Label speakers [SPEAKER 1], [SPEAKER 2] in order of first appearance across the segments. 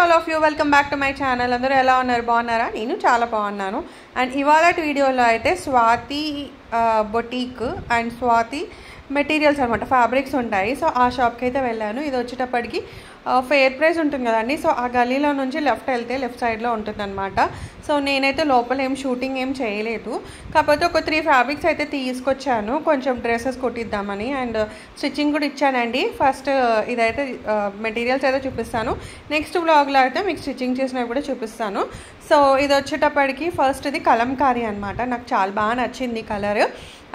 [SPEAKER 1] All of you welcome back to my channel. అందరూ ఎలా ఉన్నారు? బాగున్నారా? నేను చాలా బాగున్నాను. అండ్ ఇవాళ వీడియోలో అయితే Swathi boutique and Swathi materials అనమాట, ఫ్యాబ్రిక్స్ ఉంటాయి. సో ఆ షాప్కి అయితే వెళ్ళాను. ఇది వచ్చేటప్పటికి ఫెయిర్ ప్రైస్ ఉంటుంది కదండి. సో ఆ గలీలో నుంచి లెఫ్ట్ వెళ్తే లెఫ్ట్ సైడ్లో ఉంటుందన్నమాట. సో నేనైతే లోపల షూటింగ్ ఏం చేయలేదు, కాకపోతే ఒక 3 ఫ్యాబ్రిక్స్ అయితే తీసుకొచ్చాను కొంచెం డ్రెస్సెస్ కుట్టిద్దామని. అండ్ స్టిచ్చింగ్ కూడా ఇచ్చానండి. ఫస్ట్ ఇదైతే మెటీరియల్స్ అయితే చూపిస్తాను, నెక్స్ట్ బ్లాగ్లో అయితే మీకు స్టిచ్చింగ్ చేసినవి కూడా చూపిస్తాను. సో ఇది వచ్చేటప్పటికి ఫస్ట్ ఇది కలంకారీ అనమాట. నాకు చాలా బాగా నచ్చింది కలర్.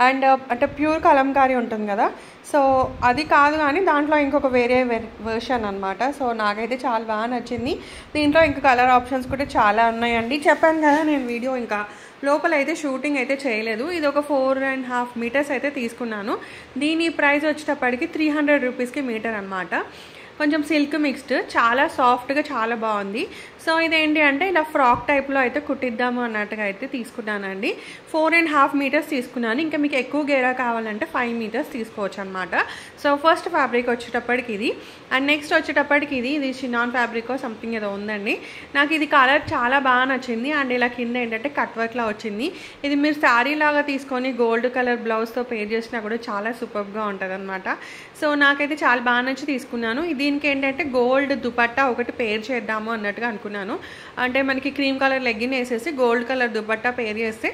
[SPEAKER 1] అండ్ అంటే ప్యూర్ కలంకారీ ఉంటుంది కదా, సో అది కాదు కానీ దాంట్లో ఇంకొక వేరే వెర్షన్ అనమాట. సో నాకైతే చాలా బాగా నచ్చింది. దీంట్లో ఇంకా కలర్ ఆప్షన్స్ కూడా చాలా ఉన్నాయండి. చెప్పాను కదా నేను వీడియో ఇంకా లోపల అయితే షూటింగ్ అయితే చేయలేదు. ఇది ఒక 4.5 మీటర్స్ అయితే తీసుకున్నాను. దీని ప్రైస్ వచ్చేటప్పటికి 300 రూపీస్కి మీటర్ అనమాట. కొంచెం సిల్క్ మిక్స్డ్, చాలా సాఫ్ట్గా చాలా బాగుంది. సో ఇదేంటి అంటే ఇలా ఫ్రాక్ టైప్లో అయితే కుట్టిద్దాము అన్నట్టుగా అయితే తీసుకున్నానండి. 4.5 మీటర్స్ తీసుకున్నాను. ఇంకా మీకు ఎక్కువ గేరా కావాలంటే 5 మీటర్స్ తీసుకోవచ్చు అనమాట. సో ఫస్ట్ ఫ్యాబ్రిక్ వచ్చేటప్పటికి ఇది, అండ్ నెక్స్ట్ వచ్చేటప్పటికి ఇది షినాన్ ఫ్యాబ్రిక్ సంథింగ్ ఏదో ఉందండి. నాకు ఇది కలర్ చాలా బాగా నచ్చింది. అండ్ ఇలా కింద ఏంటంటే కట్ వర్క్లా వచ్చింది. ఇది మీరు శారీ లాగా తీసుకొని గోల్డ్ కలర్ బ్లౌజ్తో పేర్ చేసినా కూడా చాలా సూపర్గా ఉంటుంది అనమాట. సో నాకైతే చాలా బాగా నచ్చి తీసుకున్నాను. దీనికి ఏంటంటే గోల్డ్ దుపట్టా ఒకటి పేర్ చేద్దాము అన్నట్టుగా అనుకున్నాను. అంటే మనకి క్రీమ్ కలర్ లెగ్గిన్ వేసేసి గోల్డ్ కలర్ దుపట్టా పేర్ చేస్తే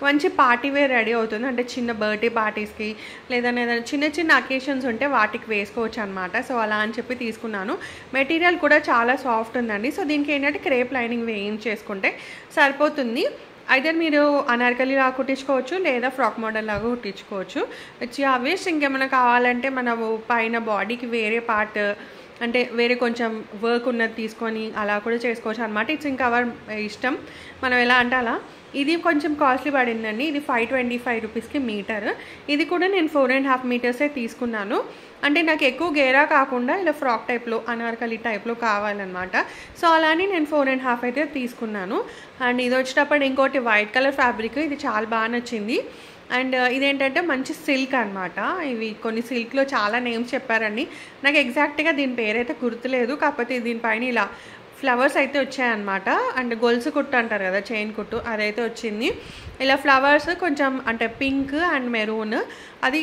[SPEAKER 1] మంచి పార్టీ వేర్ రెడీ అవుతుంది. అంటే చిన్న బర్త్డే పార్టీస్కి లేదా ఏదైనా చిన్న చిన్న అకేషన్స్ ఉంటే వాటికి వేసుకోవచ్చు అనమాట. సో అలా అని చెప్పి తీసుకున్నాను. మెటీరియల్ కూడా చాలా సాఫ్ట్ ఉందండి. సో దీనికి ఏంటంటే క్రేప్ లైనింగ్ వేయించేసుకుంటే సరిపోతుంది. ఐదర్ మీరు అనార్కలి లాగా కుట్టించుకోవచ్చు లేదా ఫ్రాక్ మోడల్ లాగా కుట్టించుకోవచ్చు. వచ్చి అవేస్ ఇంకేమైనా కావాలంటే మనము పైన బాడీకి వేరే పార్ట్ అంటే వేరే కొంచెం వర్క్ ఉన్నది తీసుకొని అలా కూడా చేసుకోవచ్చు అనమాట. ఇట్స్ ఇంకా అవర్ ఇష్టం, మనం ఎలా అంటే అలా. ఇది కొంచెం కాస్ట్లీ పడిందండి. ఇది 525 రూపీస్కి మీటర్. ఇది కూడా నేను 4.5 మీటర్సే తీసుకున్నాను. అంటే నాకు ఎక్కువ గేరా కాకుండా ఇలా ఫ్రాక్ టైప్లో అనార్కలి టైప్లో కావాలన్నమాట. సో అలానే నేను 4.5 అయితే తీసుకున్నాను. అండ్ ఇది వచ్చేటప్పుడు ఇంకోటి వైట్ కలర్ ఫ్యాబ్రిక్, ఇది చాలా బాగా నచ్చింది. అండ్ ఇదేంటంటే మంచి సిల్క్ అనమాట. ఇవి కొన్ని సిల్క్లో చాలా నేమ్స్ చెప్పారండి, నాకు ఎగ్జాక్ట్గా దీని పేరైతే గుర్తులేదు. కాకపోతే దీనిపైన ఇలా ఫ్లవర్స్ అయితే వచ్చాయన్నమాట. అండ్ గొలుసు కుట్టు అంటారు కదా, చైన్ కుట్టు, అదైతే వచ్చింది. ఇలా ఫ్లవర్స్ కొంచెం అంటే పింక్ అండ్ మెరూన్, అది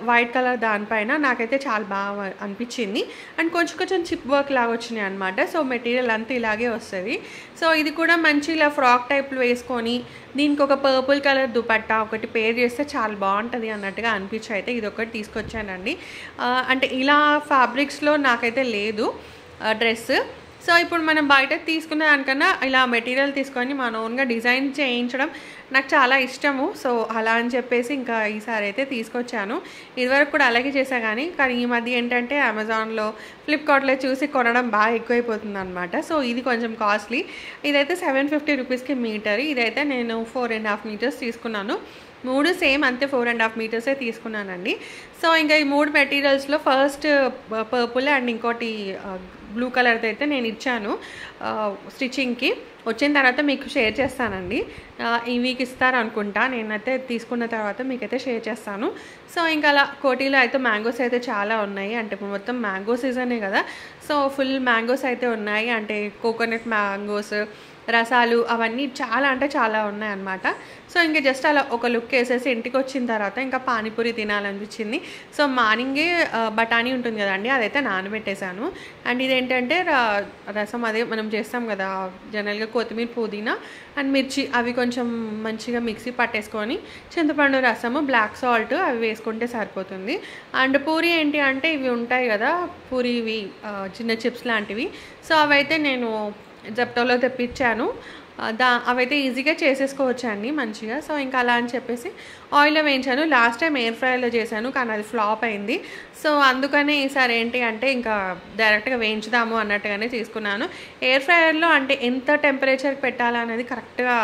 [SPEAKER 1] వైట్ కలర్ దానిపైన నాకైతే చాలా బాగా అనిపించింది. అండ్ కొంచెం చిప్ వర్క్ లాగా వచ్చినాయి అనమాట. సో మెటీరియల్ అంతా ఇలాగే వస్తుంది. సో ఇది కూడా మంచి ఇలా ఫ్రాక్ టైప్లో వేసుకొని దీనికి ఒక పర్పుల్ కలర్ దుపట్టా ఒకటి పేర్ చేస్తే చాలా బాగుంటుంది అన్నట్టుగా అనిపించి అయితే ఇది ఒకటి తీసుకొచ్చానండి. అంటే ఇలా ఫ్యాబ్రిక్స్లో నాకైతే లేదు డ్రెస్. సో ఇప్పుడు మనం బయట తీసుకున్న దానికన్నా ఇలా మెటీరియల్ తీసుకొని మన ఓన్గా డిజైన్ చేయించడం నాకు చాలా ఇష్టము. సో అలా అని చెప్పేసి ఇంకా ఈసారి అయితే తీసుకొచ్చాను. ఇదివరకు కూడా అలాగే చేసా కానీ ఈ మధ్య ఏంటంటే అమెజాన్లో ఫ్లిప్కార్ట్లో చూసి కొనడం బాగా ఎక్కువైపోతుంది అనమాట. సో ఇది కొంచెం కాస్ట్లీ. ఇదైతే 750 రూపీస్కి మీటర్. ఇదైతే నేను 4.5 మీటర్స్ తీసుకున్నాను. 3 సేమ్ అంతే 4.5 మీటర్సే తీసుకున్నానండి. సో ఇంకా ఈ 3 మెటీరియల్స్లో ఫస్ట్ పర్పుల్ అండ్ ఇంకోటి బ్లూ కలర్ది అయితే నేను ఇచ్చాను స్టిచ్చింగ్కి. వచ్చిన తర్వాత మీకు షేర్ చేస్తానండి. ఈ వీక్ ఇస్తారనుకుంటా, నేనైతే తీసుకున్న తర్వాత మీకైతే షేర్ చేస్తాను. సో ఇంకా అలా కోటీలో అయితే మ్యాంగోస్ అయితే చాలా ఉన్నాయి. అంటే ఇప్పుడు మొత్తం మ్యాంగో సీజనే కదా, సో ఫుల్ మ్యాంగోస్ అయితే ఉన్నాయి. అంటే కోకోనట్ మ్యాంగోస్, రసాలు అవన్నీ చాలా అంటే చాలా ఉన్నాయన్నమాట. సో ఇంకా జస్ట్ అలా ఒక లుక్ వేసేసి ఇంటికి వచ్చిన తర్వాత ఇంకా పానీపూరి తినాలనిపించింది. సో మార్నింగే బఠానీ ఉంటుంది కదండి, అదైతే నానబెట్టేశాను. అండ్ ఇదేంటంటే రసం, అదే మనం చేస్తాం కదా జనరల్గా, కొత్తిమీర, పుదీనా అండ్ మిర్చి అవి కొంచెం మంచిగా మిక్సీ పట్టేసుకొని చింతపండు రసము, బ్లాక్ సాల్ట్ అవి వేసుకుంటే సరిపోతుంది. అండ్ పూరి ఏంటి అంటే ఇవి ఉంటాయి కదా పూరి, ఇవి చిన్న చిప్స్ లాంటివి. సో అవైతే నేను జెప్టోలో తెప్పించాను. అవైతే ఈజీగా చేసేసుకోవచ్చు అండి మంచిగా. సో ఇంకా అలా అని చెప్పేసి ఆయిల్లో వేయించాను. లాస్ట్ టైం ఎయిర్ ఫ్రైలో చేశాను కానీ అది ఫ్లాప్ అయింది. సో అందుకనే ఈసారి ఏంటి అంటే ఇంకా డైరెక్ట్గా వేయించుదాము అన్నట్టుగానే తీసుకున్నాను. ఎయిర్ ఫ్రైయర్లో అంటే ఎంత టెంపరేచర్కి పెట్టాలనేది కరెక్ట్గా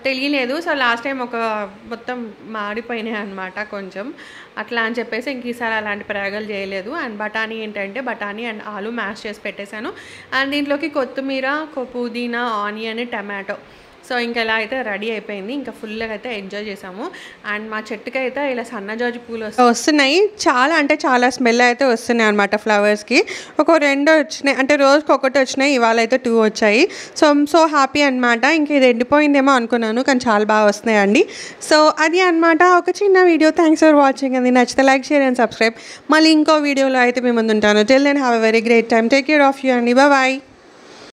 [SPEAKER 1] తెలియలేదు. సో లాస్ట్ టైం ఒక మొత్తం మాడిపోయినాయి అనమాట కొంచెం, అట్లా అని చెప్పేసి ఇంక ఈసారి అలాంటి ప్రయోగాలు చేయలేదు. అండ్ బఠానీ ఏంటంటే బఠానీ అండ్ ఆలు మ్యాష్ చేసి పెట్టేశాను. అండ్ దీంట్లోకి కొత్తిమీర, పుదీనా, ఆనియన్, టమాటో సో ఇంకా ఇలా అయితే రెడీ అయిపోయింది. ఇంకా ఫుల్గా అయితే ఎంజాయ్ చేసాము. అండ్ మా చెట్టుకి అయితే ఇలా సన్నజాజి పూలు వస్తున్నాయి. చాలా అంటే చాలా స్మెల్ అయితే వస్తున్నాయి అనమాట ఫ్లవర్స్కి. ఒక 2 వచ్చినాయి, అంటే రోజుకి 1 వచ్చినాయి, ఇవాళ అయితే 2 వచ్చాయి. సో ఐమ్ సో హ్యాపీ అనమాట. ఇంకా ఇది ఎండిపోయిందేమో అనుకున్నాను, కానీ చాలా బాగా వస్తున్నాయండి. సో అది అనమాట ఒక చిన్న వీడియో. Thanks for watching. అది నచ్చితే లైక్, షేర్ అండ్ సబ్స్క్రైబ్. మళ్ళీ ఇంకో వీడియోలో అయితే మీ ముందు ఉంటాను. Till then have a very great time. Take care of you అండి. బాయ్.